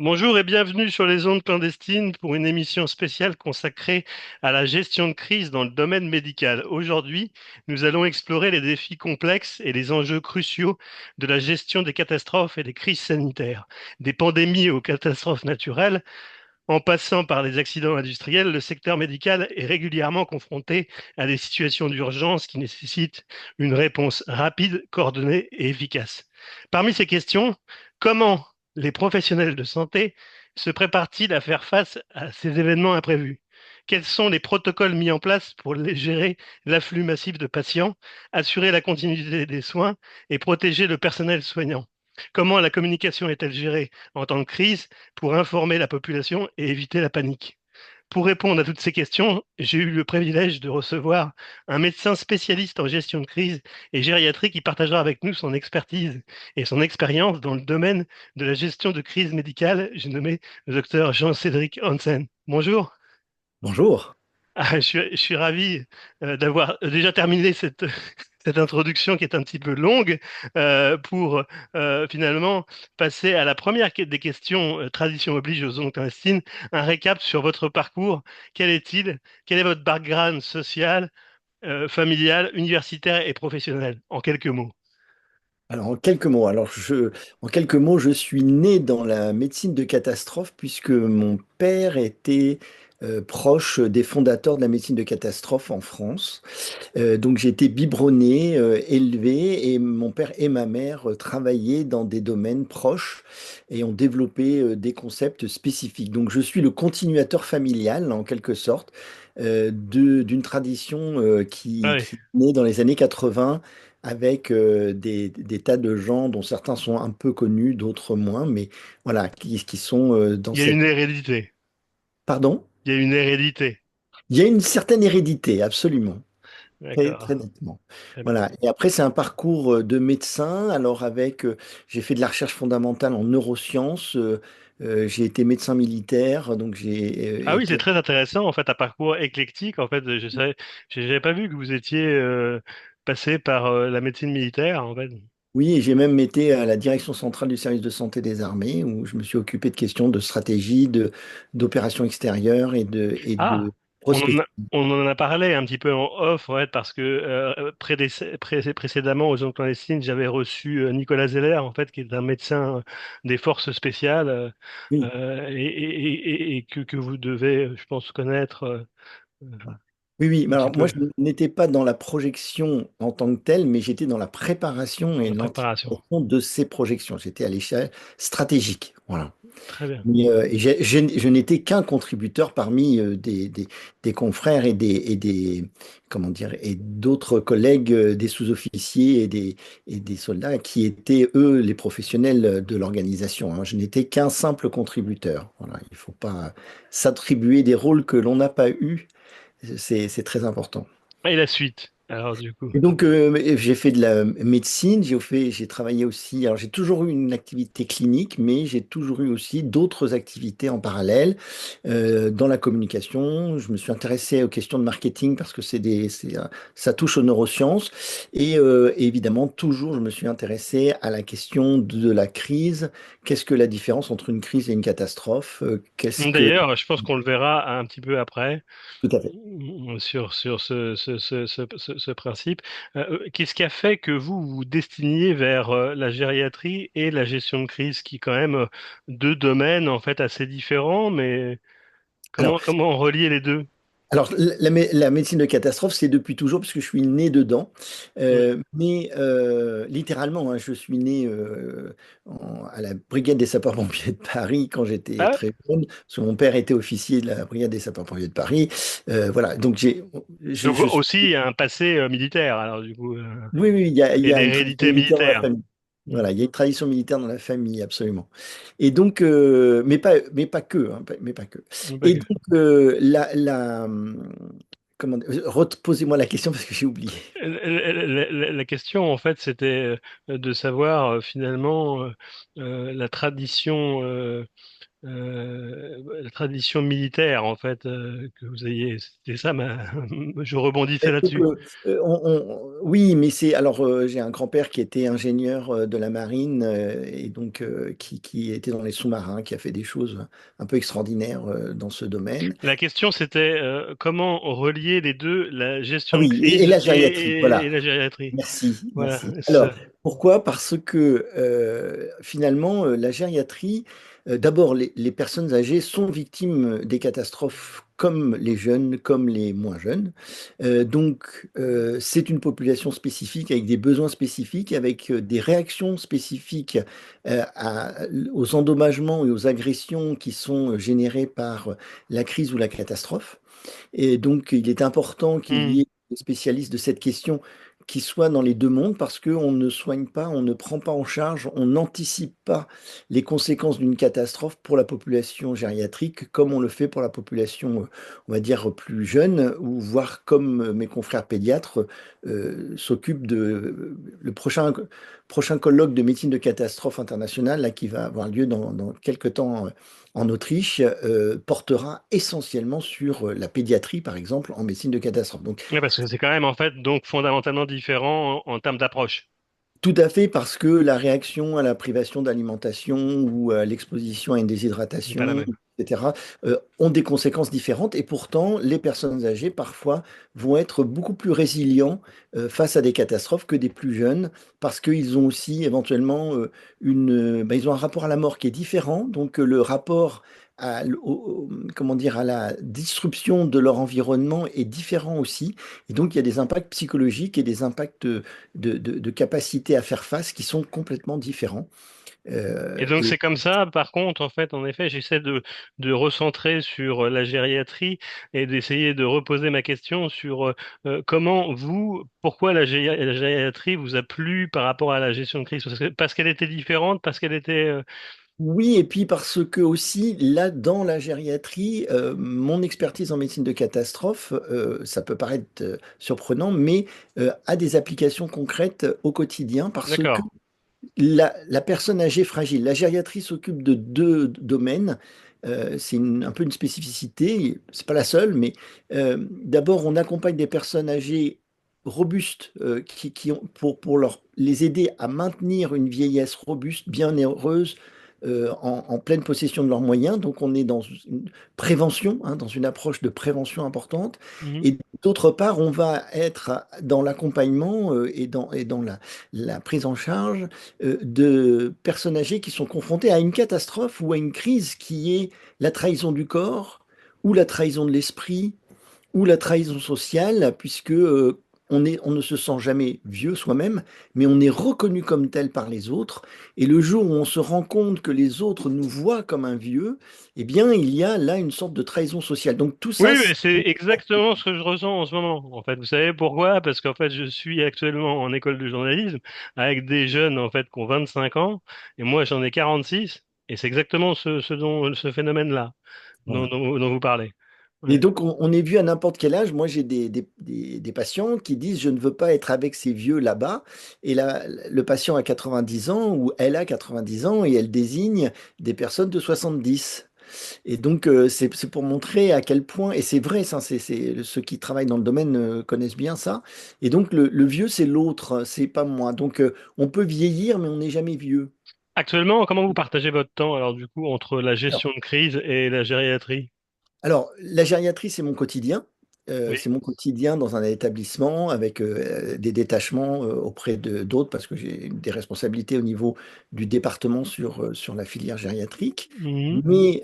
Bonjour et bienvenue sur les ondes clandestines pour une émission spéciale consacrée à la gestion de crise dans le domaine médical. Aujourd'hui, nous allons explorer les défis complexes et les enjeux cruciaux de la gestion des catastrophes et des crises sanitaires. Des pandémies aux catastrophes naturelles, en passant par les accidents industriels, le secteur médical est régulièrement confronté à des situations d'urgence qui nécessitent une réponse rapide, coordonnée et efficace. Parmi ces questions, comment les professionnels de santé se préparent-ils à faire face à ces événements imprévus? Quels sont les protocoles mis en place pour gérer l'afflux massif de patients, assurer la continuité des soins et protéger le personnel soignant? Comment la communication est-elle gérée en temps de crise pour informer la population et éviter la panique? Pour répondre à toutes ces questions, j'ai eu le privilège de recevoir un médecin spécialiste en gestion de crise et gériatrie qui partagera avec nous son expertise et son expérience dans le domaine de la gestion de crise médicale. J'ai nommé le docteur Jean-Cédric Hansen. Bonjour. Bonjour. Je suis ravi d'avoir déjà terminé cette introduction qui est un petit peu longue pour finalement passer à la première des questions, tradition oblige aux ondes clandestines, un récap sur votre parcours. Quel est-il? Quel est votre background social, familial, universitaire et professionnel? En quelques mots. Alors, en quelques mots, je suis né dans la médecine de catastrophe puisque mon père était proche des fondateurs de la médecine de catastrophe en France. Donc, j'ai été biberonné, élevé, et mon père et ma mère travaillaient dans des domaines proches et ont développé des concepts spécifiques. Donc, je suis le continuateur familial, en quelque sorte, d'une tradition Ah oui. qui est née dans les années 80 avec des tas de gens dont certains sont un peu connus, d'autres moins, mais voilà, qui sont dans Il y a une cette... hérédité. Pardon? Il y a une hérédité. Il y a une certaine hérédité, absolument. Très, D'accord. très nettement. Très bien. Voilà. Et après, c'est un parcours de médecin. Alors, j'ai fait de la recherche fondamentale en neurosciences. J'ai été médecin militaire, donc j'ai Ah oui, c'est été. très intéressant, en fait, un parcours éclectique. En fait, j'avais pas vu que vous étiez passé par la médecine militaire, en fait. Oui, et j'ai même été à la direction centrale du service de santé des armées, où je me suis occupé de questions de stratégie, d'opérations extérieures et Ah, de prospective. on en a parlé un petit peu en off, ouais, parce que précédemment aux Ondes clandestines, j'avais reçu Nicolas Zeller, en fait, qui est un médecin des forces spéciales Oui. et que vous devez, je pense, connaître Oui, oui, mais un petit alors moi peu je n'étais pas dans la projection en tant que telle, mais j'étais dans la préparation et la préparation. l'anticipation de ces projections. J'étais à l'échelle stratégique. Voilà. Très bien. Et je n'étais qu'un contributeur parmi des confrères comment dire, et d'autres collègues, des sous-officiers et des soldats qui étaient, eux, les professionnels de l'organisation, hein. Je n'étais qu'un simple contributeur. Voilà. Il ne faut pas s'attribuer des rôles que l'on n'a pas eus. C'est très important. Et la suite, alors, du coup. Et donc, j'ai fait de la médecine, j'ai travaillé aussi, alors j'ai toujours eu une activité clinique, mais j'ai toujours eu aussi d'autres activités en parallèle. Dans la communication, je me suis intéressé aux questions de marketing parce que ça touche aux neurosciences. Et évidemment, toujours, je me suis intéressé à la question de la crise. Qu'est-ce que la différence entre une crise et une catastrophe? Qu'est-ce que... D'ailleurs, je pense qu'on le verra un petit peu après Tout à fait. sur ce principe. Qu'est-ce qui a fait que vous vous destiniez vers la gériatrie et la gestion de crise, qui quand même deux domaines en fait assez différents, mais Alors, comment relier les deux? la médecine de catastrophe, c'est depuis toujours, parce que je suis né dedans. Oui. Littéralement, hein, je suis né à la brigade des sapeurs-pompiers de Paris quand j'étais Ah, très jeune, parce que mon père était officier de la brigade des sapeurs-pompiers de Paris. Voilà, donc donc je suis... aussi un passé militaire, alors du coup, Oui, oui, il et y une a une tradition hérédité militaire dans la militaire. famille. Mm. Voilà, il y a une tradition militaire dans la famille, absolument. Et donc, mais pas que, hein, mais pas que. Et donc, comment, reposez-moi la question parce que j'ai oublié. La question, en fait, c'était de savoir finalement la tradition la tradition militaire, en fait, que vous ayez. C'était ça, je rebondissais Donc, là-dessus. oui, mais c'est alors j'ai un grand-père qui était ingénieur de la marine et donc qui était dans les sous-marins, qui a fait des choses un peu extraordinaires dans ce domaine. La question, c'était comment relier les deux, la Ah gestion de oui, et crise la gériatrie, et voilà. la gériatrie. Merci, Voilà. merci. Alors, pourquoi? Parce que finalement, la gériatrie, d'abord, les personnes âgées sont victimes des catastrophes comme les jeunes, comme les moins jeunes. C'est une population spécifique avec des besoins spécifiques, avec des réactions spécifiques aux endommagements et aux agressions qui sont générées par la crise ou la catastrophe. Et donc, il est important qu'il y Hmm. ait des spécialistes de cette question qui soient dans les deux mondes parce qu'on ne soigne pas, on ne prend pas en charge, on n'anticipe pas les conséquences d'une catastrophe pour la population gériatrique comme on le fait pour la population, on va dire, plus jeune, ou voire comme mes confrères pédiatres s'occupent le prochain colloque de médecine de catastrophe internationale là, qui va avoir lieu dans quelques temps en Autriche portera essentiellement sur la pédiatrie, par exemple, en médecine de catastrophe. Donc, Ouais, parce que c'est quand même, en fait, donc fondamentalement différent en termes d'approche. tout à fait parce que la réaction à la privation d'alimentation ou à l'exposition à une C'est pas la déshydratation, même. etc., ont des conséquences différentes et pourtant, les personnes âgées, parfois, vont être beaucoup plus résilients face à des catastrophes que des plus jeunes parce qu'ils ont aussi éventuellement ils ont un rapport à la mort qui est différent. Donc, le rapport comment dire, à la disruption de leur environnement est différent aussi. Et donc, il y a des impacts psychologiques et des impacts de capacité à faire face qui sont complètement différents. Et donc Et c'est comme ça, par contre, en fait, en effet, j'essaie de recentrer sur la gériatrie et d'essayer de reposer ma question sur comment vous, pourquoi la gériatrie vous a plu par rapport à la gestion de crise? Parce qu'elle était différente, parce qu'elle était... oui, et puis parce que aussi, là, dans la gériatrie, mon expertise en médecine de catastrophe, ça peut paraître surprenant, mais a des applications concrètes au quotidien parce que D'accord. la personne âgée fragile, la gériatrie s'occupe de deux domaines. C'est un peu une spécificité, c'est pas la seule, mais d'abord on accompagne des personnes âgées robustes qui ont, les aider à maintenir une vieillesse robuste, bien heureuse, en pleine possession de leurs moyens. Donc on est dans une prévention, hein, dans une approche de prévention importante. Mhm. Et d'autre part, on va être dans l'accompagnement et dans la prise en charge de personnes âgées qui sont confrontées à une catastrophe ou à une crise qui est la trahison du corps ou la trahison de l'esprit ou la trahison sociale, puisque on ne se sent jamais vieux soi-même, mais on est reconnu comme tel par les autres. Et le jour où on se rend compte que les autres nous voient comme un vieux, eh bien, il y a là une sorte de trahison sociale. Donc tout Oui, ça, mais c'est exactement ce que je ressens en ce moment. En fait, vous savez pourquoi? Parce qu'en fait, je suis actuellement en école de journalisme avec des jeunes en fait qui ont 25 ans et moi j'en ai 46 et c'est exactement ce phénomène-là voilà. dont vous parlez. Et Ouais. donc, on est vu à n'importe quel âge. Moi, j'ai des patients qui disent, je ne veux pas être avec ces vieux là-bas. Et là, le patient a 90 ans ou elle a 90 ans et elle désigne des personnes de 70. Et donc, c'est pour montrer à quel point, et c'est vrai, ça, ceux qui travaillent dans le domaine connaissent bien ça. Et donc, le vieux, c'est l'autre, c'est pas moi. Donc, on peut vieillir, mais on n'est jamais vieux. Actuellement, comment vous partagez votre temps alors du coup entre la gestion de crise et la gériatrie? La gériatrie, c'est mon quotidien. Oui. C'est mon quotidien dans un établissement avec des détachements auprès de d'autres parce que j'ai des responsabilités au niveau du département sur la filière gériatrique. Mhm. Mais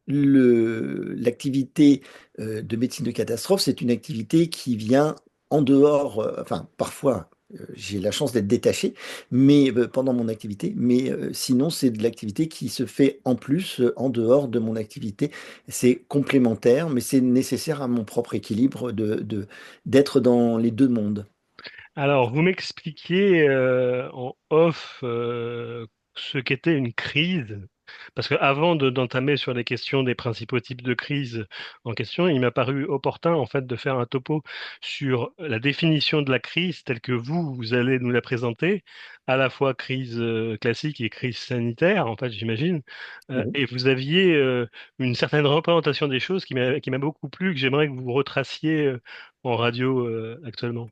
l'activité de médecine de catastrophe, c'est une activité qui vient en dehors, enfin parfois j'ai la chance d'être détaché, mais pendant mon activité, mais sinon c'est de l'activité qui se fait en plus, en dehors de mon activité. C'est complémentaire, mais c'est nécessaire à mon propre équilibre d'être dans les deux mondes. Alors, vous m'expliquiez en off ce qu'était une crise. Parce qu'avant d'entamer sur les questions des principaux types de crises en question, il m'a paru opportun en fait de faire un topo sur la définition de la crise telle que vous allez nous la présenter, à la fois crise classique et crise sanitaire, en fait, j'imagine. Oui. Et vous aviez une certaine représentation des choses qui m'a beaucoup plu, que j'aimerais que vous retraciez en radio actuellement.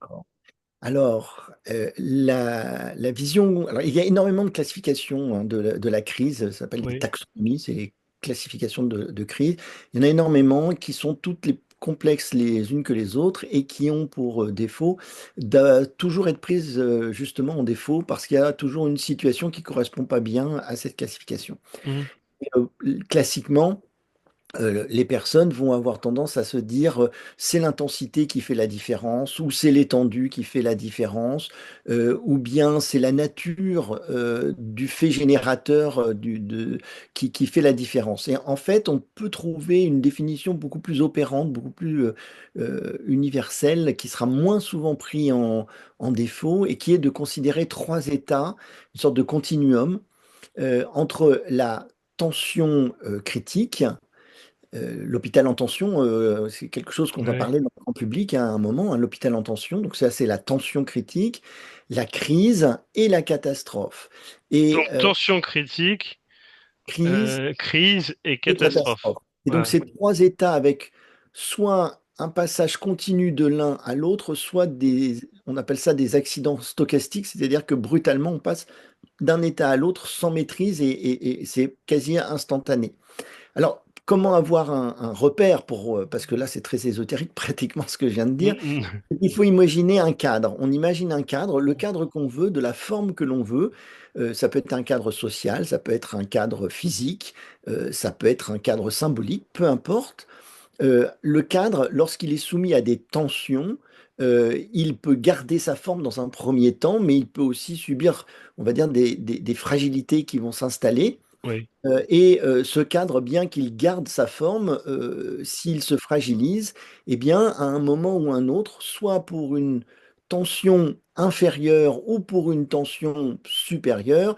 Alors, la vision, alors il y a énormément de classifications hein, de la crise, ça s'appelle des Oui. taxonomies, c'est les classifications de crise. Il y en a énormément qui sont toutes les complexes les unes que les autres et qui ont pour défaut de toujours être prises justement en défaut parce qu'il y a toujours une situation qui correspond pas bien à cette classification. Mhm. Et, classiquement, les personnes vont avoir tendance à se dire c'est l'intensité qui fait la différence, ou c'est l'étendue qui fait la différence, ou bien c'est la nature du fait générateur qui fait la différence. Et en fait, on peut trouver une définition beaucoup plus opérante, beaucoup plus universelle, qui sera moins souvent pris en défaut, et qui est de considérer trois états, une sorte de continuum entre la tension critique. L'hôpital en tension, c'est quelque chose qu'on a Ouais. parlé dans le grand public à un moment, hein, l'hôpital en tension. Donc ça, c'est la tension critique, la crise et la catastrophe. Donc, Et tension critique, crise crise et et catastrophe. catastrophe. Et donc Voilà. ces trois états avec soit un passage continu de l'un à l'autre, soit on appelle ça des accidents stochastiques, c'est-à-dire que brutalement, on passe d'un état à l'autre sans maîtrise et c'est quasi instantané. Alors, comment avoir un repère pour, parce que là, c'est très ésotérique, pratiquement ce que je viens de dire. Mhm. Il faut imaginer un cadre. On imagine un cadre, le cadre qu'on veut, de la forme que l'on veut. Ça peut être un cadre social, ça peut être un cadre physique, ça peut être un cadre symbolique, peu importe. Le cadre, lorsqu'il est soumis à des tensions, il peut garder sa forme dans un premier temps, mais il peut aussi subir, on va dire, des fragilités qui vont s'installer. Oui. Ce cadre, bien qu'il garde sa forme, s'il se fragilise, eh bien, à un moment ou un autre, soit pour une tension inférieure ou pour une tension supérieure,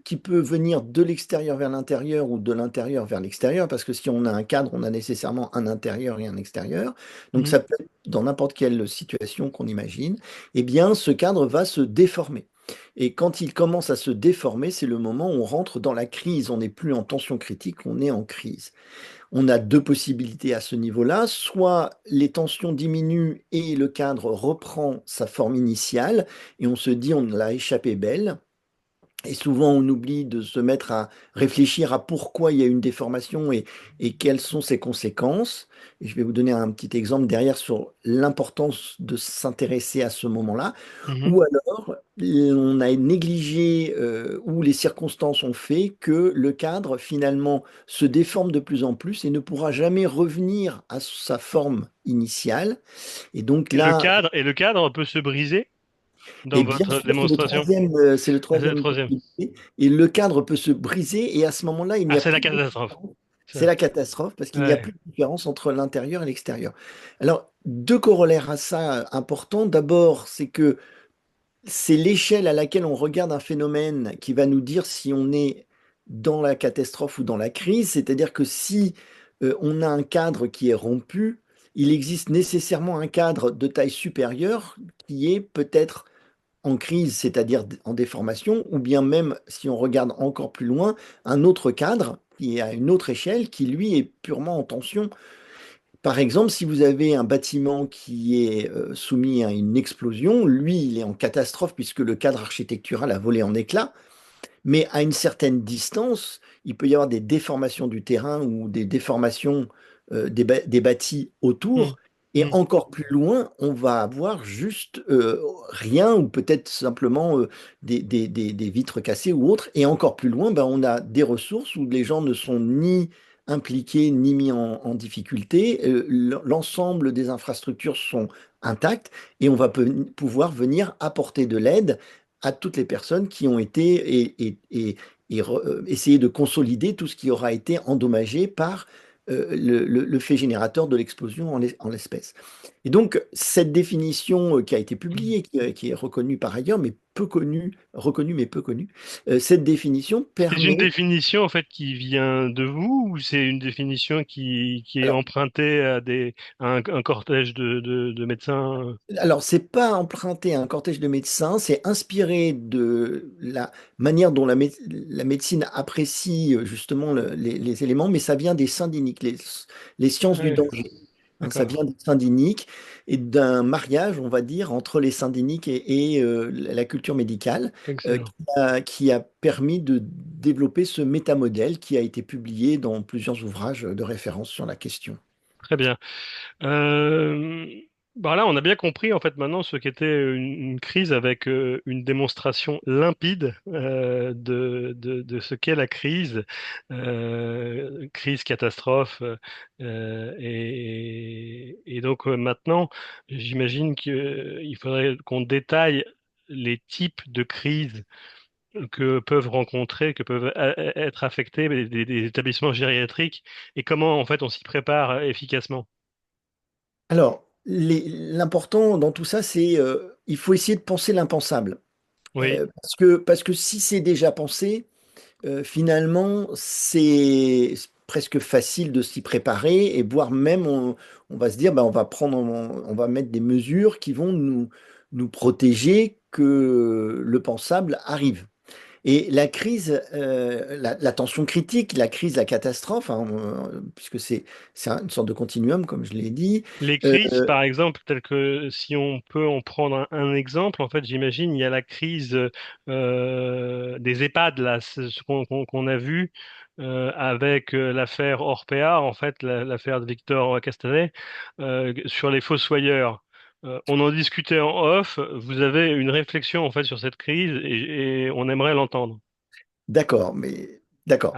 qui peut venir de l'extérieur vers l'intérieur ou de l'intérieur vers l'extérieur, parce que si on a un cadre, on a nécessairement un intérieur et un extérieur. Donc Mhm. ça peut être dans n'importe quelle situation qu'on imagine, eh bien, ce cadre va se déformer. Et quand il commence à se déformer, c'est le moment où on rentre dans la crise. On n'est plus en tension critique, on est en crise. On a deux possibilités à ce niveau-là. Soit les tensions diminuent et le cadre reprend sa forme initiale et on se dit on l'a échappé belle. Et souvent, on oublie de se mettre à réfléchir à pourquoi il y a une déformation et quelles sont ses conséquences. Et je vais vous donner un petit exemple derrière sur l'importance de s'intéresser à ce moment-là. Mhm. Ou alors, on a négligé ou les circonstances ont fait que le cadre, finalement, se déforme de plus en plus et ne pourra jamais revenir à sa forme initiale. Et donc là, Et le cadre peut se briser dans et bien votre sûr, démonstration. c'est le Ah, c'est le troisième troisième. possibilité. Et le cadre peut se briser et à ce moment-là, il n'y Ah, a c'est la plus de catastrophe. différence. C'est Ça. la catastrophe parce qu'il n'y a Ouais. plus de différence entre l'intérieur et l'extérieur. Alors, deux corollaires à ça importants. D'abord, c'est que c'est l'échelle à laquelle on regarde un phénomène qui va nous dire si on est dans la catastrophe ou dans la crise. C'est-à-dire que si on a un cadre qui est rompu, il existe nécessairement un cadre de taille supérieure qui est peut-être en crise, c'est-à-dire en déformation, ou bien même, si on regarde encore plus loin, un autre cadre qui est à une autre échelle, qui lui est purement en tension. Par exemple, si vous avez un bâtiment qui est soumis à une explosion, lui, il est en catastrophe puisque le cadre architectural a volé en éclats. Mais à une certaine distance, il peut y avoir des déformations du terrain ou des déformations des bâtis Mhm. autour. Et Mhm. encore plus loin, on va avoir juste rien ou peut-être simplement des vitres cassées ou autres. Et encore plus loin, ben, on a des ressources où les gens ne sont ni impliqués ni mis en difficulté. L'ensemble des infrastructures sont intactes et on va pouvoir venir apporter de l'aide à toutes les personnes qui ont été essayer de consolider tout ce qui aura été endommagé par le fait générateur de l'explosion en l'espèce. Et donc, cette définition qui a été Mhm. publiée, qui est reconnue par ailleurs, mais peu connue, reconnue mais peu connue. Cette définition C'est une permet, définition en fait qui vient de vous ou c'est une définition qui est alors, empruntée à un cortège de médecins? alors c'est pas emprunté à un cortège de médecins, c'est inspiré de la manière dont la médecine apprécie justement les éléments, mais ça vient des syndyniques, les sciences du Ouais, danger. Hein, ça d'accord, vient des syndyniques et d'un mariage, on va dire, entre les syndyniques et la culture médicale excellent. qui a permis de développer ce métamodèle qui a été publié dans plusieurs ouvrages de référence sur la question. Très bien. Euh, Bah là, on a bien compris en fait maintenant ce qu'était une crise avec une démonstration limpide de ce qu'est la crise, crise, catastrophe. Et donc maintenant, j'imagine qu'il faudrait qu'on détaille les types de crises que peuvent être affectés des établissements gériatriques et comment en fait on s'y prépare efficacement. Alors, l'important dans tout ça, c'est il faut essayer de penser l'impensable. Oui. Parce que si c'est déjà pensé, finalement, c'est presque facile de s'y préparer et voire même on va se dire, bah, on va mettre des mesures qui vont nous protéger que le pensable arrive. Et la crise, la tension critique, la crise, la catastrophe, hein, puisque c'est une sorte de continuum, comme je l'ai dit. Les euh, crises, par exemple, telles que si on peut en prendre un exemple, en fait, j'imagine, il y a la crise des EHPAD, là, ce qu'on a vu avec l'affaire Orpea, en fait, l'affaire de Victor Castanet, sur les fossoyeurs. On en discutait en off. Vous avez une réflexion, en fait, sur cette crise et on aimerait l'entendre. d'accord, mais d'accord.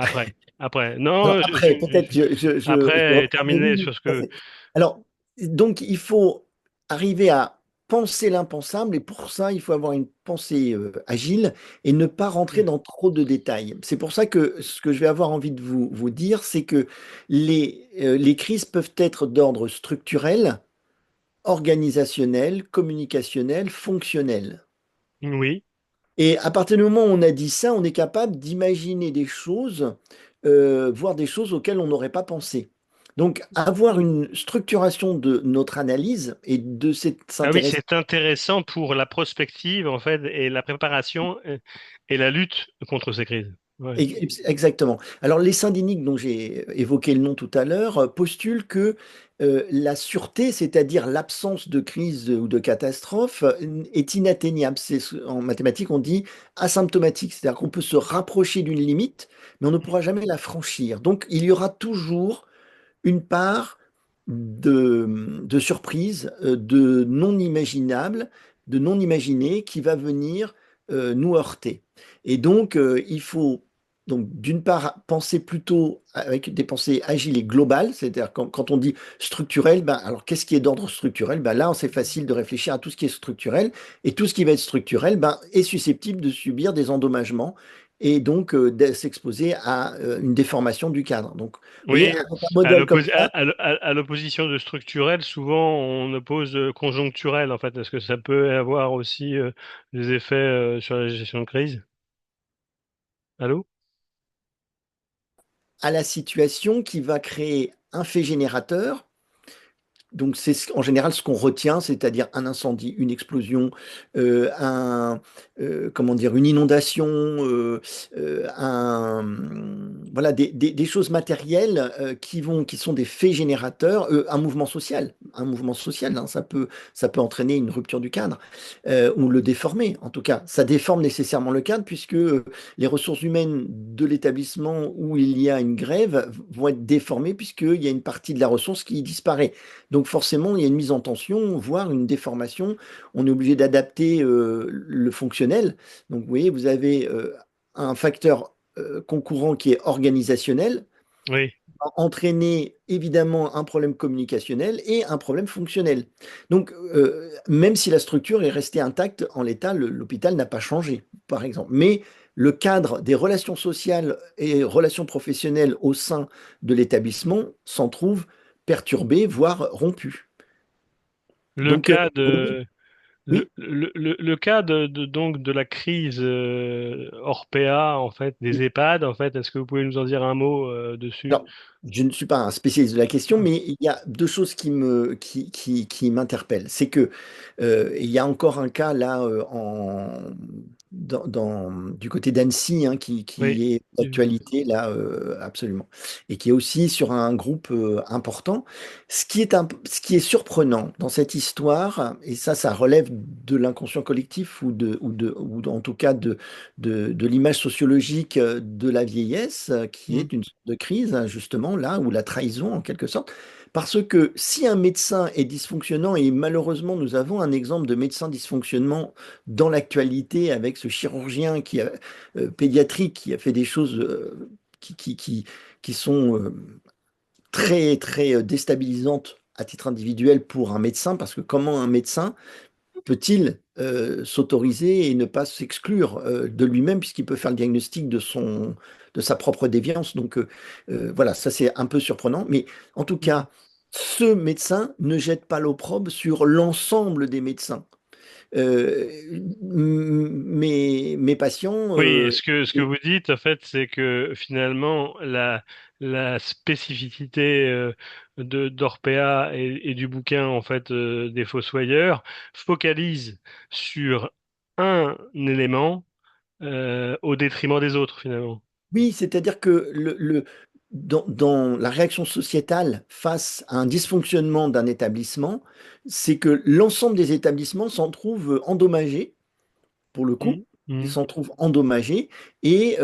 Après. Non, Non, après, peut-être je après, reprends. Mais oui, terminer oui, sur ce tout à que... fait. Alors, donc, il faut arriver à penser l'impensable, et pour ça, il faut avoir une pensée agile et ne pas rentrer dans trop de détails. C'est pour ça que ce que je vais avoir envie de vous dire, c'est que les crises peuvent être d'ordre structurel, organisationnel, communicationnel, fonctionnel. Oui. Et à partir du moment où on a dit ça, on est capable d'imaginer des choses, voire des choses auxquelles on n'aurait pas pensé. Donc, avoir une structuration de notre analyse et de Ah oui, s'intéresser. c'est intéressant pour la prospective, en fait, et la préparation et la lutte contre ces crises. Ouais. Exactement. Alors, les syndyniques dont j'ai évoqué le nom tout à l'heure postulent que la sûreté, c'est-à-dire l'absence de crise ou de catastrophe, est inatteignable. En mathématiques, on dit asymptomatique, c'est-à-dire qu'on peut se rapprocher d'une limite, mais on ne pourra jamais la franchir. Donc, il y aura toujours une part de surprise, de non imaginable, de non imaginé qui va venir nous heurter. Et donc, il faut donc d'une part penser plutôt avec des pensées agiles et globales, c'est-à-dire quand on dit structurel, ben, alors qu'est-ce qui est d'ordre structurel? Ben là, c'est facile de réfléchir à tout ce qui est structurel, et tout ce qui va être structurel ben, est susceptible de subir des endommagements et donc de s'exposer à une déformation du cadre. Donc, vous voyez, Oui, avec un modèle comme ça, à l'opposition de structurel, souvent on oppose conjoncturel, en fait. Est-ce que ça peut avoir aussi des effets sur la gestion de crise? Allô? à la situation qui va créer un fait générateur. Donc c'est en général ce qu'on retient, c'est-à-dire un incendie, une explosion, comment dire, une inondation, voilà, des choses matérielles qui sont des faits générateurs, un mouvement social, hein, ça peut entraîner une rupture du cadre ou le déformer. En tout cas, ça déforme nécessairement le cadre puisque les ressources humaines de l'établissement où il y a une grève vont être déformées puisqu'il y a une partie de la ressource qui disparaît. Donc forcément, il y a une mise en tension, voire une déformation. On est obligé d'adapter le fonctionnel. Donc vous voyez, vous avez un facteur concourant qui est organisationnel, Oui. va entraîner évidemment un problème communicationnel et un problème fonctionnel. Donc même si la structure est restée intacte en l'état, l'hôpital n'a pas changé, par exemple. Mais le cadre des relations sociales et relations professionnelles au sein de l'établissement s'en trouve perturbé, voire rompu. Le Donc, cas oui, Oui. Le cas donc de la crise Orpea en fait des EHPAD en fait, est-ce que vous pouvez nous en dire un mot dessus? Alors, je ne suis pas un spécialiste de la question, mais il y a deux choses qui m'interpellent. C'est que il y a encore un cas là du côté d'Annecy, hein, Oui. qui est J'ai vu. d'actualité là, absolument, et qui est aussi sur un groupe important. Ce qui est surprenant dans cette histoire, et ça relève de l'inconscient collectif ou en tout cas de l'image sociologique de la vieillesse, qui Mm. est une sorte de crise, hein, justement, là, ou la trahison, en quelque sorte. Parce que si un médecin est dysfonctionnant, et malheureusement, nous avons un exemple de médecin dysfonctionnant dans l'actualité avec ce chirurgien pédiatrique qui a fait des choses qui, qui, qui, qui sont très, très déstabilisantes à titre individuel pour un médecin, parce que comment un médecin peut-il s'autoriser et ne pas s'exclure de lui-même puisqu'il peut faire le diagnostic de sa propre déviance. Donc voilà, ça c'est un peu surprenant. Mais en tout Mm. cas, ce médecin ne jette pas l'opprobre sur l'ensemble des médecins. Mes patients, Oui, ce que vous dites, en fait, c'est que finalement, la spécificité d'Orpea et du bouquin, en fait, des Fossoyeurs, focalise sur un élément au détriment des autres, finalement. oui, c'est-à-dire que dans la réaction sociétale face à un dysfonctionnement d'un établissement, c'est que l'ensemble des établissements s'en trouvent endommagés pour le coup, Mm. ils Mm. s'en trouvent endommagés et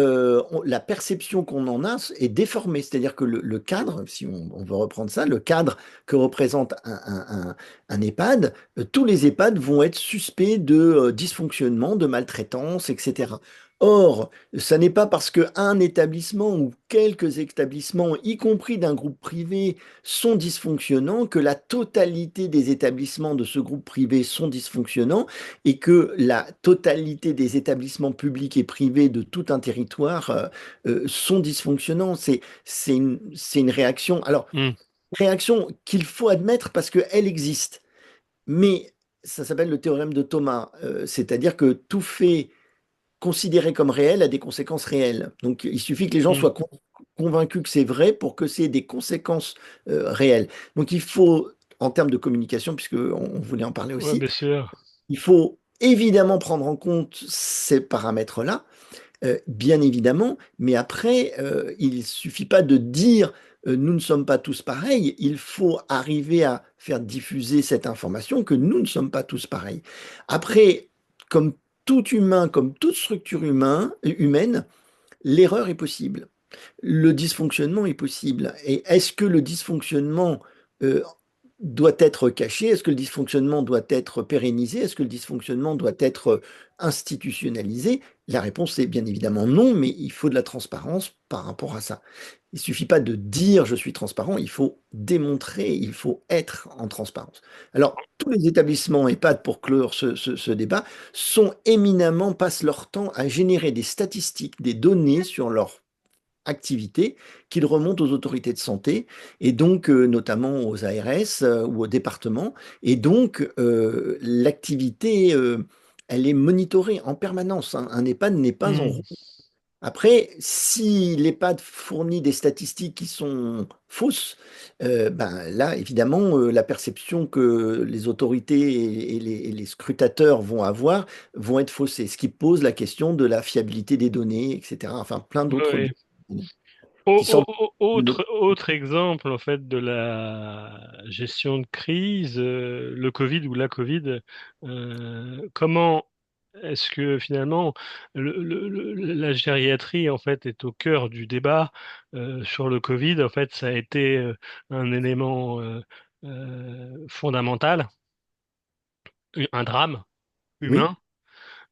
la perception qu'on en a est déformée. C'est-à-dire que le cadre, si on veut reprendre ça, le cadre que représente un EHPAD, tous les EHPAD vont être suspects de dysfonctionnement, de maltraitance, etc. Or, ça n'est pas parce qu'un établissement ou quelques établissements, y compris d'un groupe privé, sont dysfonctionnants que la totalité des établissements de ce groupe privé sont dysfonctionnants et que la totalité des établissements publics et privés de tout un territoire sont dysfonctionnants. C'est une réaction, alors, Mm. réaction qu'il faut admettre parce qu'elle existe. Mais ça s'appelle le théorème de Thomas, c'est-à-dire que tout fait considéré comme réel a des conséquences réelles. Donc il suffit que les gens Mm. soient convaincus que c'est vrai pour que c'est des conséquences réelles. Donc il faut, en termes de communication, puisque on voulait en parler Ouais, aussi, bien sûr. il faut évidemment prendre en compte ces paramètres-là, bien évidemment, mais après, il ne suffit pas de dire nous ne sommes pas tous pareils, il faut arriver à faire diffuser cette information que nous ne sommes pas tous pareils. Après, comme tout humain, comme toute structure humaine, l'erreur est possible, le dysfonctionnement est possible. Et est-ce que le dysfonctionnement euh, doit être caché? Est-ce que le dysfonctionnement doit être pérennisé? Est-ce que le dysfonctionnement doit être institutionnalisé? La réponse est bien évidemment non, mais il faut de la transparence par rapport à ça. Il ne suffit pas de dire je suis transparent, il faut démontrer, il faut être en transparence. Alors, tous les établissements EHPAD, pour clore ce débat, passent leur temps à générer des statistiques, des données sur leur activités qu'ils remontent aux autorités de santé et donc notamment aux ARS ou aux départements. Et donc l'activité, elle est monitorée en permanence, hein. Un EHPAD n'est pas en Mm. route. Après, si l'EHPAD fournit des statistiques qui sont fausses, ben là, évidemment, la perception que les autorités et les scrutateurs vont avoir vont être faussées, ce qui pose la question de la fiabilité des données, etc. Enfin, plein Ouais, d'autres ouais. qui sortent de Autre exemple en fait de la gestion de crise, le Covid ou la Covid, comment est-ce que finalement la gériatrie en fait est au cœur du débat sur le Covid? En fait, ça a été un élément fondamental, un drame Oui, humain.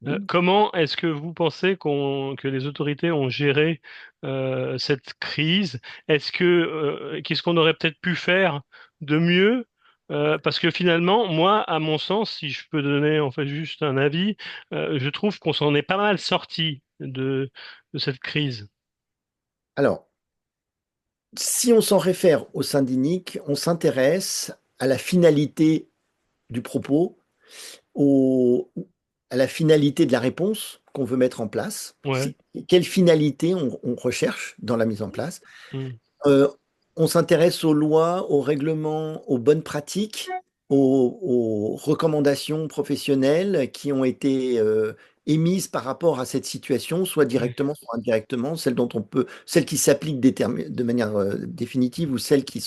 oui. Comment est-ce que vous pensez que les autorités ont géré cette crise? Qu'est-ce qu'on aurait peut-être pu faire de mieux? Parce que finalement, moi, à mon sens, si je peux donner en fait juste un avis, je trouve qu'on s'en est pas mal sorti de cette crise. Alors, si on s'en réfère au syndic, on s'intéresse à la finalité du propos au- à la finalité de la réponse qu'on veut mettre en place. Ouais. Quelle finalité on recherche dans la mise en place. Mm. Euh, on s'intéresse aux lois, aux règlements, aux bonnes pratiques, aux recommandations professionnelles qui ont été émises par rapport à cette situation, soit Ouais. directement, soit indirectement, celles qui s'appliquent de manière définitive ou celles qui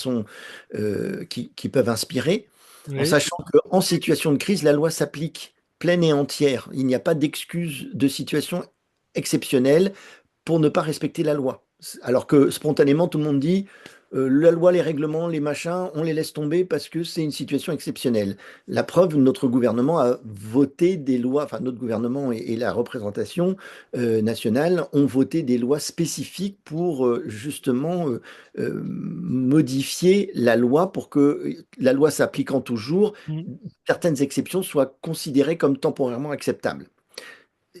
peuvent inspirer, en Oui. sachant qu'en situation de crise, la loi s'applique pleine et entière. Il n'y a pas d'excuse de situation exceptionnelle pour ne pas respecter la loi. Alors que spontanément, tout le monde dit la loi, les règlements, les machins, on les laisse tomber parce que c'est une situation exceptionnelle. La preuve, notre gouvernement a voté des lois, enfin notre gouvernement et la représentation nationale ont voté des lois spécifiques pour justement modifier la loi pour que la loi s'appliquant toujours, Mm. certaines exceptions soient considérées comme temporairement acceptables.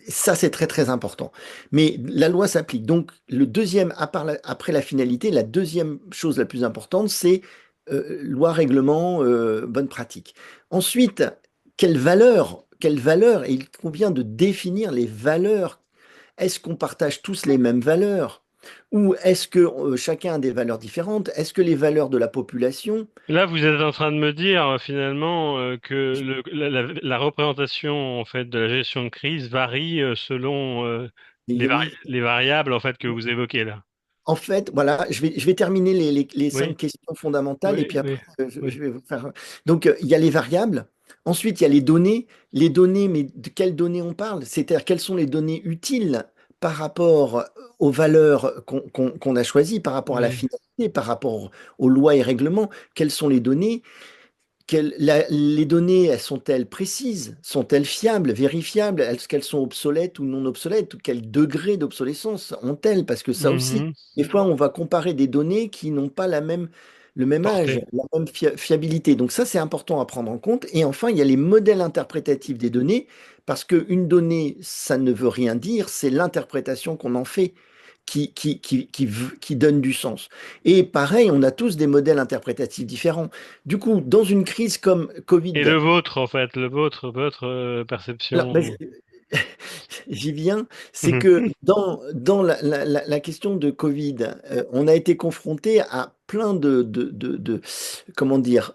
Ça, c'est très très important. Mais la loi s'applique. Donc, le deuxième, après la finalité, la deuxième chose la plus importante, c'est loi, règlement, bonne pratique. Ensuite, quelle valeur, et il convient de définir les valeurs. Est-ce qu'on partage tous les mêmes valeurs? Ou est-ce que chacun a des valeurs différentes? Est-ce que les valeurs de la population, Là, vous êtes en train de me dire finalement que la représentation en fait de la gestion de crise varie selon oui, les variables en fait que vous évoquez là. en fait, voilà, je vais terminer les Oui, cinq questions fondamentales et oui, puis oui, après, je oui. vais vous faire. Donc, il y a les variables. Ensuite, il y a les données. Les données, mais de quelles données on parle? C'est-à-dire, quelles sont les données utiles par rapport aux valeurs qu'on a choisies, par rapport à la Oui. finalité, par rapport aux lois et règlements? Quelles sont les données? Les données, elles sont-elles précises? Sont-elles fiables, vérifiables? Est-ce qu'elles sont obsolètes ou non obsolètes? Ou quel degré d'obsolescence ont-elles? Parce que ça aussi, Mhm. des fois, on va comparer des données qui n'ont pas le même âge, Portée. la même fiabilité. Donc ça, c'est important à prendre en compte. Et enfin, il y a les modèles interprétatifs des données, parce qu'une donnée, ça ne veut rien dire, c'est l'interprétation qu'on en fait qui donne du sens. Et pareil, on a tous des modèles interprétatifs différents. Du coup, dans une crise comme Et le Covid, vôtre en fait, votre alors, ben, perception. j'y viens, c'est que dans la question de Covid, on a été confronté à plein comment dire,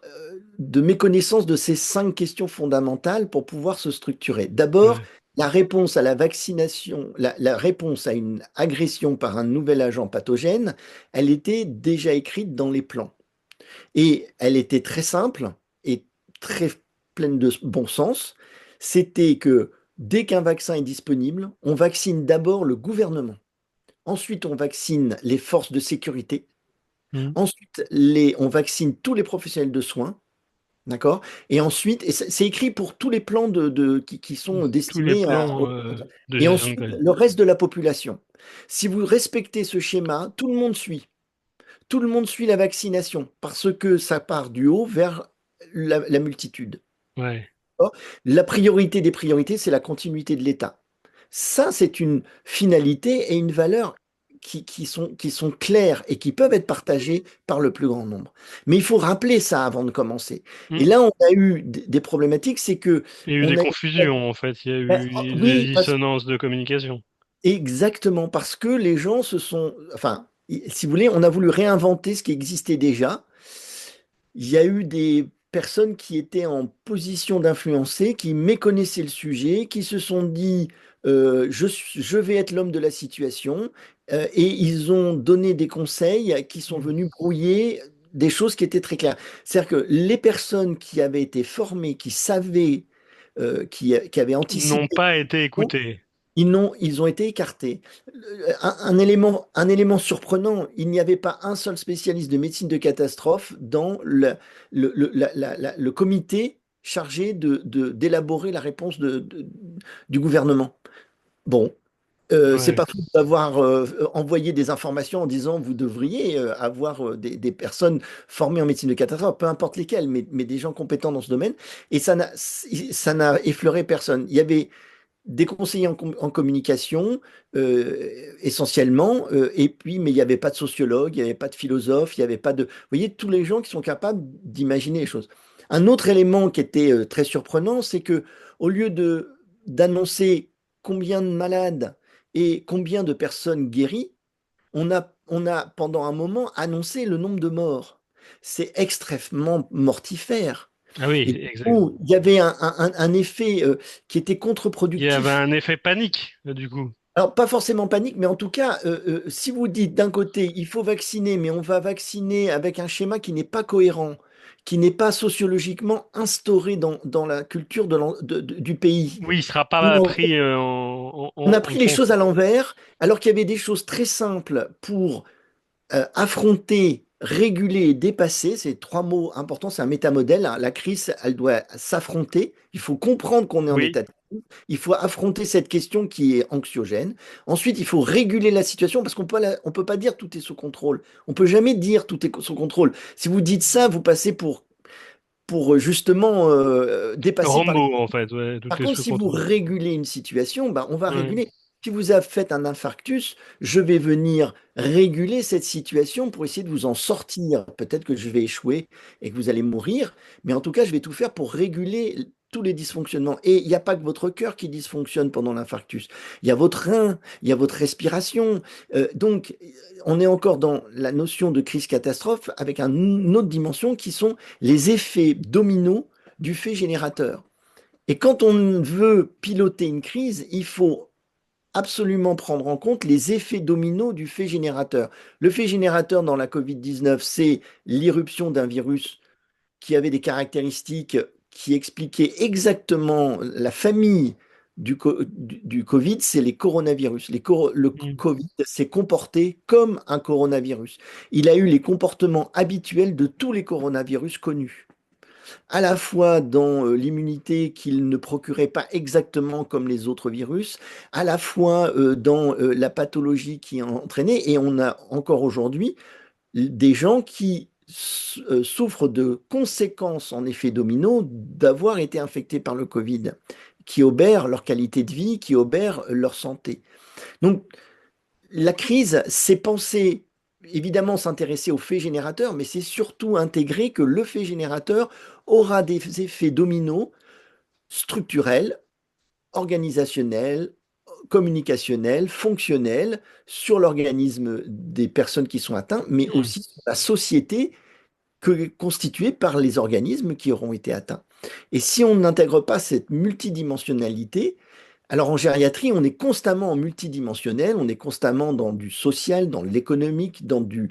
de méconnaissance de ces cinq questions fondamentales pour pouvoir se structurer. D'abord, Ouais. la réponse à la vaccination, la réponse à une agression par un nouvel agent pathogène, elle était déjà écrite dans les plans. Et elle était très simple et très pleine de bon sens. C'était que dès qu'un vaccin est disponible, on vaccine d'abord le gouvernement. Ensuite, on vaccine les forces de sécurité. Mhm. Ensuite, on vaccine tous les professionnels de soins. D'accord? Et ensuite, et c'est écrit pour tous les plans qui sont Tous les destinés plans de Et gestion de ensuite, crise. le reste de la population. Si vous respectez ce schéma, tout le monde suit. Tout le monde suit la vaccination parce que ça part du haut vers la multitude. Ouais. D'accord. La priorité des priorités, c'est la continuité de l'État. Ça, c'est une finalité et une valeur qui sont claires et qui peuvent être partagées par le plus grand nombre. Mais il faut rappeler ça avant de commencer. Et Mhm. là, on a eu des problématiques, c'est que Il y a eu des on a eu, confusions en fait, il y a ben, eu des oui, dissonances de communication. exactement, parce que les gens enfin, si vous voulez, on a voulu réinventer ce qui existait déjà. Il y a eu des personnes qui étaient en position d'influencer, qui méconnaissaient le sujet, qui se sont dit je vais être l'homme de la situation, et ils ont donné des conseils qui sont Mhm. venus brouiller des choses qui étaient très claires. C'est-à-dire que les personnes qui avaient été formées, qui savaient, qui avaient N'ont anticipé, pas été écoutés. ils ont été écartés. Un élément surprenant, il n'y avait pas un seul spécialiste de médecine de catastrophe dans le comité chargé d'élaborer la réponse du gouvernement. Bon, c'est Ouais. pas fou d'avoir envoyé des informations en disant vous devriez avoir des personnes formées en médecine de catastrophe, peu importe lesquelles, mais des gens compétents dans ce domaine. Et ça n'a effleuré personne. Il y avait des conseillers en communication, essentiellement, et puis, mais il n'y avait pas de sociologue, il n'y avait pas de philosophe, il n'y avait pas de. Vous voyez, tous les gens qui sont capables d'imaginer les choses. Un autre élément qui était très surprenant, c'est que au lieu d'annoncer combien de malades et combien de personnes guéries, on a pendant un moment annoncé le nombre de morts. C'est extrêmement mortifère. Ah oui, Et du exact. coup, il y avait un effet qui était Il y avait contre-productif. un effet panique, du coup. Alors, pas forcément panique, mais en tout cas, si vous dites d'un côté, il faut vacciner, mais on va vacciner avec un schéma qui n'est pas cohérent, qui n'est pas sociologiquement instauré dans la culture du pays. Oui, il sera pas Non, pris on a en pris les compte. choses à l'envers, alors qu'il y avait des choses très simples pour affronter, réguler et dépasser, c'est trois mots importants, c'est un métamodèle, hein. La crise, elle doit s'affronter. Il faut comprendre qu'on est en Oui, état de crise. Il faut affronter cette question qui est anxiogène. Ensuite, il faut réguler la situation parce on peut pas dire tout est sous contrôle. On peut jamais dire tout est sous contrôle. Si vous dites ça, vous passez pour justement dépasser par Rambo, en fait, ouais, par tout est contre, sous si vous contrôle. régulez une situation, ben, on va Ouais. réguler. Si vous avez fait un infarctus, je vais venir réguler cette situation pour essayer de vous en sortir. Peut-être que je vais échouer et que vous allez mourir, mais en tout cas, je vais tout faire pour réguler tous les dysfonctionnements. Et il n'y a pas que votre cœur qui dysfonctionne pendant l'infarctus. Il y a votre rein, il y a votre respiration. Donc, on est encore dans la notion de crise catastrophe avec une autre dimension qui sont les effets dominos du fait générateur. Et quand on veut piloter une crise, il faut absolument prendre en compte les effets dominos du fait générateur. Le fait générateur dans la Covid-19, c'est l'irruption d'un virus qui avait des caractéristiques qui expliquaient exactement la famille du Covid, c'est les coronavirus. Le Mm. Covid s'est comporté comme un coronavirus. Il a eu les comportements habituels de tous les coronavirus connus à la fois dans l'immunité qu'il ne procurait pas exactement comme les autres virus, à la fois dans la pathologie qui a entraîné, et on a encore aujourd'hui des gens qui souffrent de conséquences en effet domino d'avoir été infectés par le Covid, qui obèrent leur qualité de vie, qui obèrent leur santé. Donc la crise, c'est penser, évidemment s'intéresser aux faits générateurs, mais c'est surtout intégrer que le fait générateur aura des effets dominos structurels, organisationnels, communicationnels, fonctionnels sur l'organisme des personnes qui sont atteintes, mais Mm. aussi sur la société constituée par les organismes qui auront été atteints. Et si on n'intègre pas cette multidimensionnalité, alors en gériatrie, on est constamment en multidimensionnel, on est constamment dans du social, dans l'économique, dans du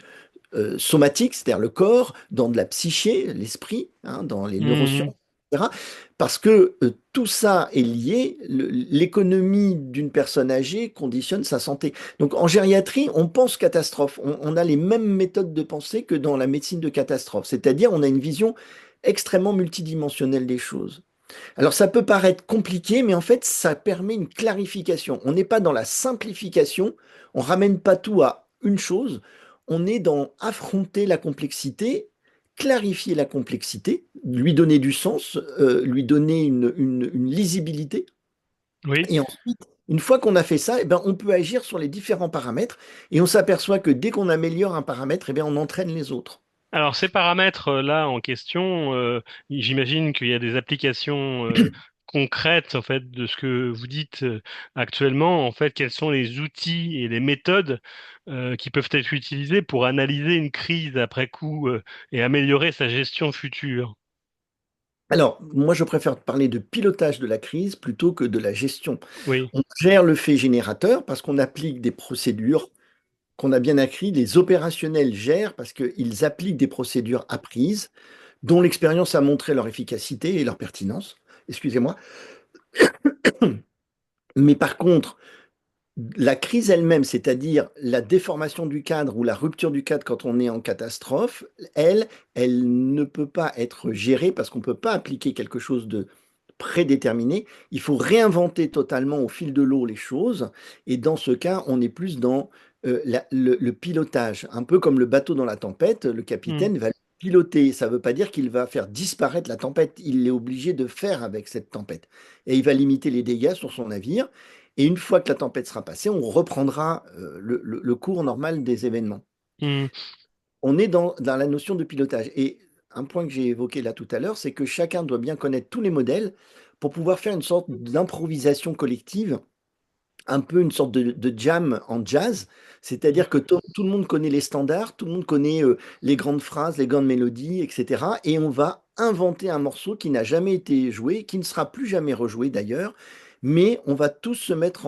somatique, c'est-à-dire le corps, dans de la psyché, l'esprit, hein, dans les neurosciences, Mm. etc. Parce que tout ça est lié, l'économie d'une personne âgée conditionne sa santé. Donc en gériatrie, on pense catastrophe, on a les mêmes méthodes de pensée que dans la médecine de catastrophe, c'est-à-dire on a une vision extrêmement multidimensionnelle des choses. Alors ça peut paraître compliqué, mais en fait ça permet une clarification. On n'est pas dans la simplification, on ramène pas tout à une chose, on est dans affronter la complexité, clarifier la complexité, lui donner du sens, lui donner une lisibilité. Oui. Et ensuite, une fois qu'on a fait ça, eh ben, on peut agir sur les différents paramètres et on s'aperçoit que dès qu'on améliore un paramètre, eh bien, on entraîne les autres. Alors ces paramètres là en question, j'imagine qu'il y a des applications concrètes en fait de ce que vous dites actuellement. En fait, quels sont les outils et les méthodes qui peuvent être utilisés pour analyser une crise après coup et améliorer sa gestion future? Alors, moi, je préfère parler de pilotage de la crise plutôt que de la gestion. Oui. On gère le fait générateur parce qu'on applique des procédures qu'on a bien acquis. Les opérationnels gèrent parce qu'ils appliquent des procédures apprises dont l'expérience a montré leur efficacité et leur pertinence. Excusez-moi. Mais par contre, la crise elle-même, c'est-à-dire la déformation du cadre ou la rupture du cadre quand on est en catastrophe, elle ne peut pas être gérée parce qu'on ne peut pas appliquer quelque chose de prédéterminé. Il faut réinventer totalement au fil de l'eau les choses. Et dans ce cas, on est plus dans le pilotage. Un peu comme le bateau dans la tempête, le Hmm. capitaine va le piloter. Ça ne veut pas dire qu'il va faire disparaître la tempête. Il est obligé de faire avec cette tempête. Et il va limiter les dégâts sur son navire. Et une fois que la tempête sera passée, on reprendra le cours normal des événements. Hmm. On est dans la notion de pilotage. Et un point que j'ai évoqué là tout à l'heure, c'est que chacun doit bien connaître tous les modèles pour pouvoir faire une sorte d'improvisation collective, un peu une sorte de jam en jazz, c'est-à-dire que tout le monde connaît les standards, tout le monde connaît les grandes phrases, les grandes mélodies, etc. Et on va inventer un morceau qui n'a jamais été joué, qui ne sera plus jamais rejoué d'ailleurs, mais on va tous se mettre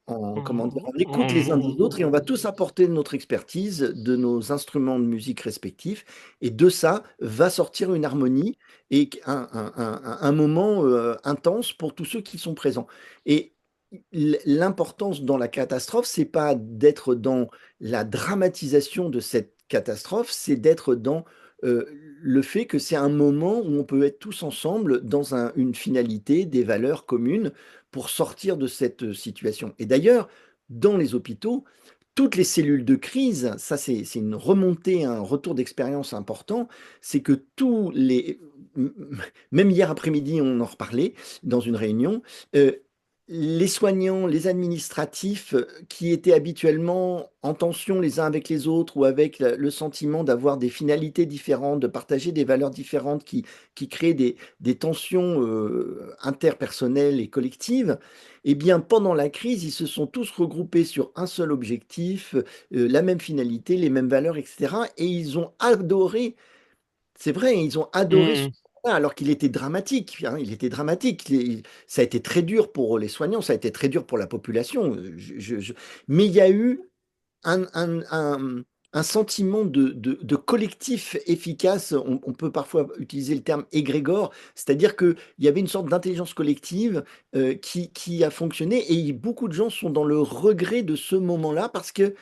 comment dire, En- en écoute les uns des autres et on va tous apporter notre expertise de nos instruments de musique respectifs. Et de ça va sortir une harmonie et un moment intense pour tous ceux qui sont présents. Et l'importance dans la catastrophe, c'est pas d'être dans la dramatisation de cette catastrophe, c'est d'être dans le fait que c'est un moment où on peut être tous ensemble dans une finalité, des valeurs communes pour sortir de cette situation. Et d'ailleurs, dans les hôpitaux, toutes les cellules de crise, ça c'est une remontée, un retour d'expérience important, c'est que tous les, même hier après-midi, on en reparlait dans une réunion, euh, les soignants, les administratifs qui étaient habituellement en tension les uns avec les autres ou avec le sentiment d'avoir des finalités différentes, de partager des valeurs différentes qui créent des tensions interpersonnelles et collectives, eh bien, pendant la crise, ils se sont tous regroupés sur un seul objectif, la même finalité, les mêmes valeurs, etc. Et ils ont adoré, c'est vrai, ils ont adoré ce Hmm. moment-là, alors qu'il était dramatique, hein, il était dramatique. Ça a été très dur pour les soignants, ça a été très dur pour la population. Mais il y a eu un sentiment de collectif efficace. On peut parfois utiliser le terme égrégore, c'est-à-dire qu'il y avait une sorte d'intelligence collective qui a fonctionné et beaucoup de gens sont dans le regret de ce moment-là parce que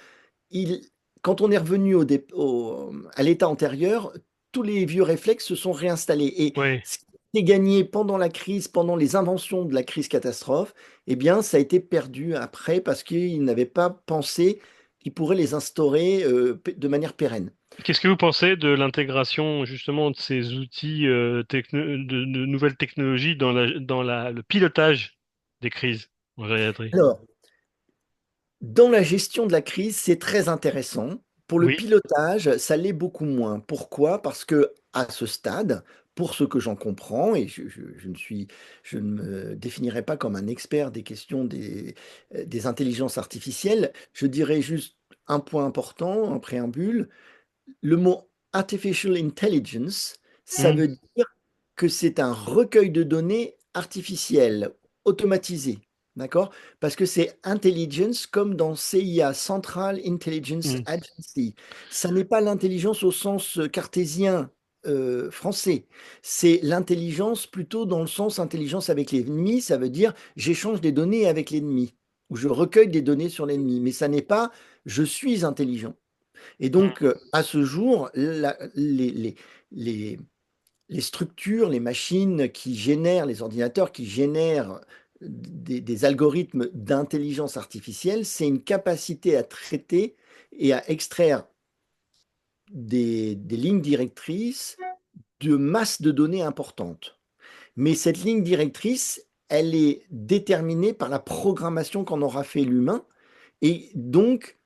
il, quand on est revenu à l'état antérieur, tous les vieux réflexes se sont réinstallés. Et Ouais. ce qui était gagné pendant la crise, pendant les inventions de la crise catastrophe, eh bien, ça a été perdu après parce qu'ils n'avaient pas pensé qu'ils pourraient les instaurer de manière pérenne. Qu'est-ce que vous pensez de l'intégration justement de ces outils de nouvelles technologies dans le pilotage des crises en gériatrie? Alors, dans la gestion de la crise, c'est très intéressant. Pour le Oui. pilotage, ça l'est beaucoup moins. Pourquoi? Parce que à ce stade, pour ce que j'en comprends, et je ne me définirai pas comme un expert des questions des intelligences artificielles, je dirais juste un point important, un préambule. Le mot artificial intelligence, ça Hmm. veut dire que c'est un recueil de données artificielles, automatisé. D'accord? Parce que c'est intelligence comme dans CIA, Central Intelligence Hmm. Agency. Ça n'est pas l'intelligence au sens cartésien français. C'est l'intelligence plutôt dans le sens intelligence avec l'ennemi. Ça veut dire j'échange des données avec l'ennemi ou je recueille des données sur l'ennemi. Mais ça n'est pas je suis intelligent. Et donc, à ce jour, les- les structures, les machines qui génèrent, les ordinateurs qui génèrent des algorithmes d'intelligence artificielle, c'est une capacité à traiter et à extraire des lignes directrices de masse de données importantes. Mais cette ligne directrice, elle est déterminée par la programmation qu'en aura fait l'humain. Et donc,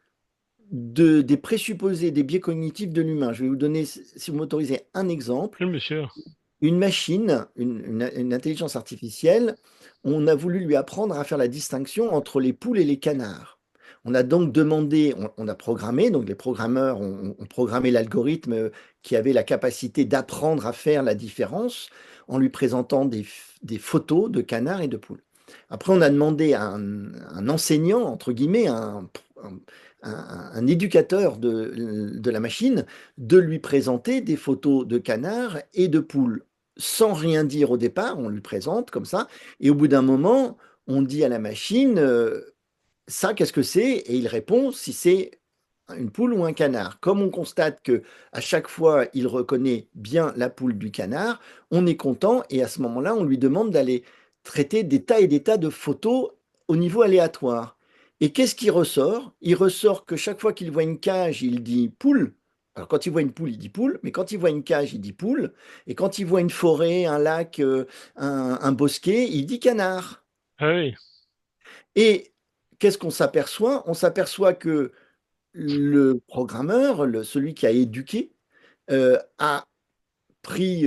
des présupposés, des biais cognitifs de l'humain. Je vais vous donner, si vous m'autorisez, un exemple. Oui, bien sûr. Une machine, une intelligence artificielle, on a voulu lui apprendre à faire la distinction entre les poules et les canards. On a donc demandé, on a programmé, donc les programmeurs ont programmé l'algorithme qui avait la capacité d'apprendre à faire la différence en lui présentant des photos de canards et de poules. Après, on a demandé à un enseignant, entre guillemets, un- un éducateur de la machine, de lui présenter des photos de canards et de poules sans rien dire au départ, on lui présente comme ça, et au bout d'un moment, on dit à la machine, ça, qu'est-ce que c'est? Et il répond si c'est une poule ou un canard. Comme on constate que à chaque fois, il reconnaît bien la poule du canard, on est content, et à ce moment-là, on lui demande d'aller traiter des tas et des tas de photos au niveau aléatoire. Et qu'est-ce qui ressort? Il ressort que chaque fois qu'il voit une cage, il dit poule. Alors quand il voit une poule, il dit poule, mais quand il voit une cage, il dit poule. Et quand il voit une forêt, un lac, un bosquet, il dit canard. Ah oui. Et qu'est-ce qu'on s'aperçoit? On s'aperçoit que le programmeur, celui qui a éduqué, a pris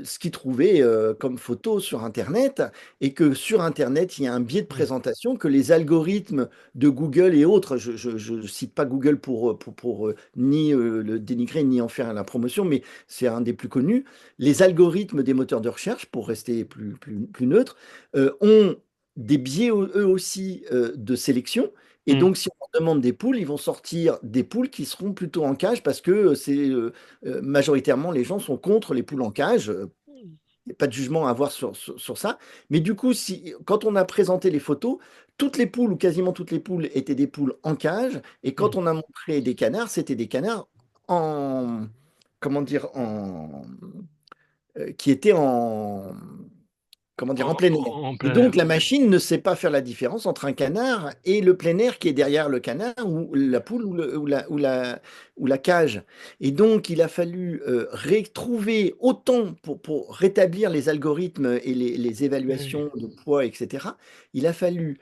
ce qu'il trouvait comme photo sur Internet et que sur Internet, il y a un biais de Mm. présentation que les algorithmes de Google et autres, je ne cite pas Google pour ni le dénigrer ni en faire la promotion, mais c'est un des plus connus, les algorithmes des moteurs de recherche, pour rester plus neutre, ont des biais eux aussi de sélection. Et Mm. donc, si on leur demande des poules, ils vont sortir des poules qui seront plutôt en cage parce que majoritairement, les gens sont contre les poules en cage. Il n'y a pas de jugement à avoir sur ça. Mais du coup, quand on a présenté les photos, toutes les poules ou quasiment toutes les poules étaient des poules en cage. Et quand Mm. on a montré des canards, c'était des canards en, comment dire, qui étaient comment dire, en plein air. En Et plein donc, air. la machine ne sait pas faire la différence entre un canard et le plein air qui est derrière le canard ou la poule ou la cage. Et donc, il a fallu retrouver autant pour rétablir les algorithmes et les Oui. évaluations de poids, etc. Il a fallu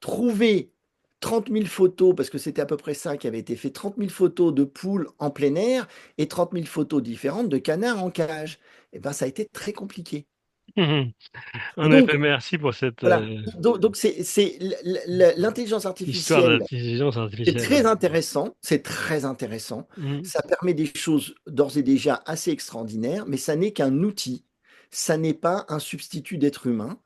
trouver 30 000 photos, parce que c'était à peu près ça qui avait été fait, 30 000 photos de poules en plein air et 30 000 photos différentes de canards en cage. Et ben, ça a été très compliqué. Mhm. Et En donc, effet, merci pour cette voilà. Donc l'intelligence histoire artificielle d'intelligence est artificielle. très intéressant. C'est très intéressant. Mm. Ça permet des choses d'ores et déjà assez extraordinaires, mais ça n'est qu'un outil. Ça n'est pas un substitut d'être humain.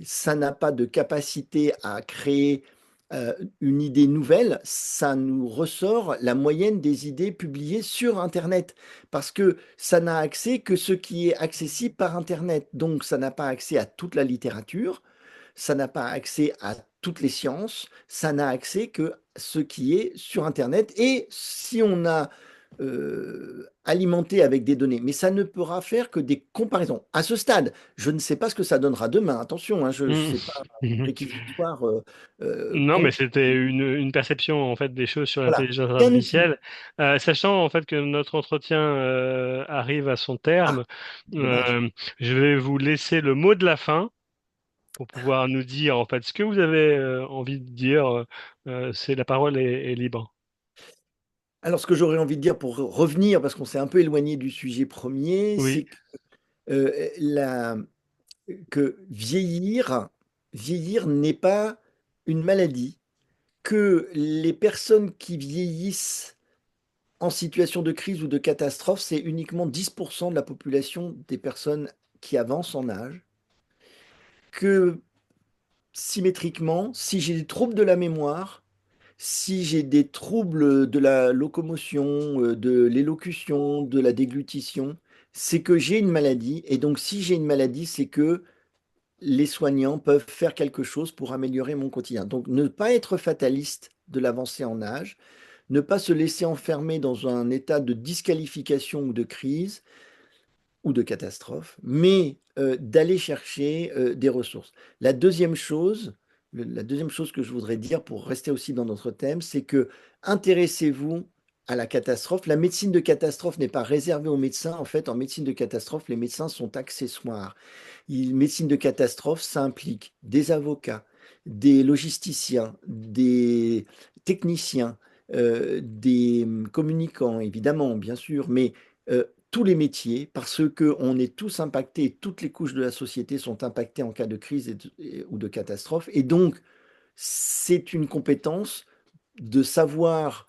Ça n'a pas de capacité à créer une idée nouvelle. Ça nous ressort la moyenne des idées publiées sur Internet, parce que ça n'a accès que ce qui est accessible par Internet. Donc, ça n'a pas accès à toute la littérature, ça n'a pas accès à toutes les sciences, ça n'a accès que ce qui est sur Internet. Et si on a alimenté avec des données, mais ça ne pourra faire que des comparaisons. À ce stade, je ne sais pas ce que ça donnera demain. Attention, hein, je ne Mm. sais pas Mhm. réquisitoire Non, mais complet. c'était une perception en fait des choses sur Voilà, l'intelligence c'est un outil. artificielle. Sachant en fait que notre entretien arrive à son Ah, terme, dommage. euh, je vais vous laisser le mot de la fin pour pouvoir nous dire en fait ce que vous avez envie de dire. C'est la parole est libre. Alors, ce que j'aurais envie de dire pour revenir, parce qu'on s'est un peu éloigné du sujet premier, Oui. c'est que, la, que vieillir n'est pas une maladie, que les personnes qui vieillissent en situation de crise ou de catastrophe, c'est uniquement 10% de la population des personnes qui avancent en âge, que symétriquement, si j'ai des troubles de la mémoire, si j'ai des troubles de la locomotion, de l'élocution, de la déglutition, c'est que j'ai une maladie. Et donc, si j'ai une maladie, c'est que les soignants peuvent faire quelque chose pour améliorer mon quotidien. Donc, ne pas être fataliste de l'avancée en âge, ne pas se laisser enfermer dans un état de disqualification ou de crise ou de catastrophe, mais d'aller chercher des ressources. La deuxième chose, la deuxième chose que je voudrais dire pour rester aussi dans notre thème, c'est que intéressez-vous à la catastrophe. La médecine de catastrophe n'est pas réservée aux médecins. En fait, en médecine de catastrophe, les médecins sont accessoires. Médecine de catastrophe, ça implique des avocats, des logisticiens, des techniciens, des communicants, évidemment, bien sûr, mais tous les métiers, parce qu'on est tous impactés, toutes les couches de la société sont impactées en cas de crise ou de catastrophe. Et donc, c'est une compétence de savoir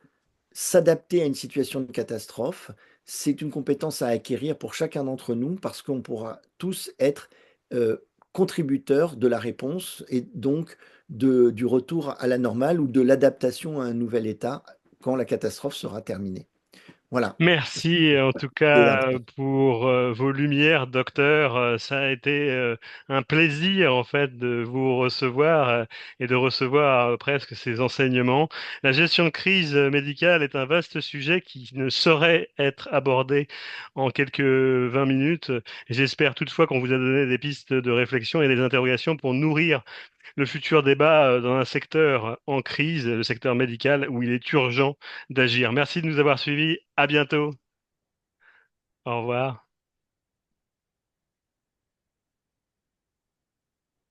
s'adapter à une situation de catastrophe. C'est une compétence à acquérir pour chacun d'entre nous parce qu'on pourra tous être euh, contributeurs de la réponse et donc du retour à la normale ou de l'adaptation à un nouvel état quand la catastrophe sera terminée. Voilà. Merci en tout Et, cas pour vos lumières, docteur. Ça a été un plaisir en fait de vous recevoir et de recevoir presque ces enseignements. La gestion de crise médicale est un vaste sujet qui ne saurait être abordé en quelques 20 minutes. J'espère toutefois qu'on vous a donné des pistes de réflexion et des interrogations pour nourrir le futur débat dans un secteur en crise, le secteur médical, où il est urgent d'agir. Merci de nous avoir suivis. À bientôt. Au revoir.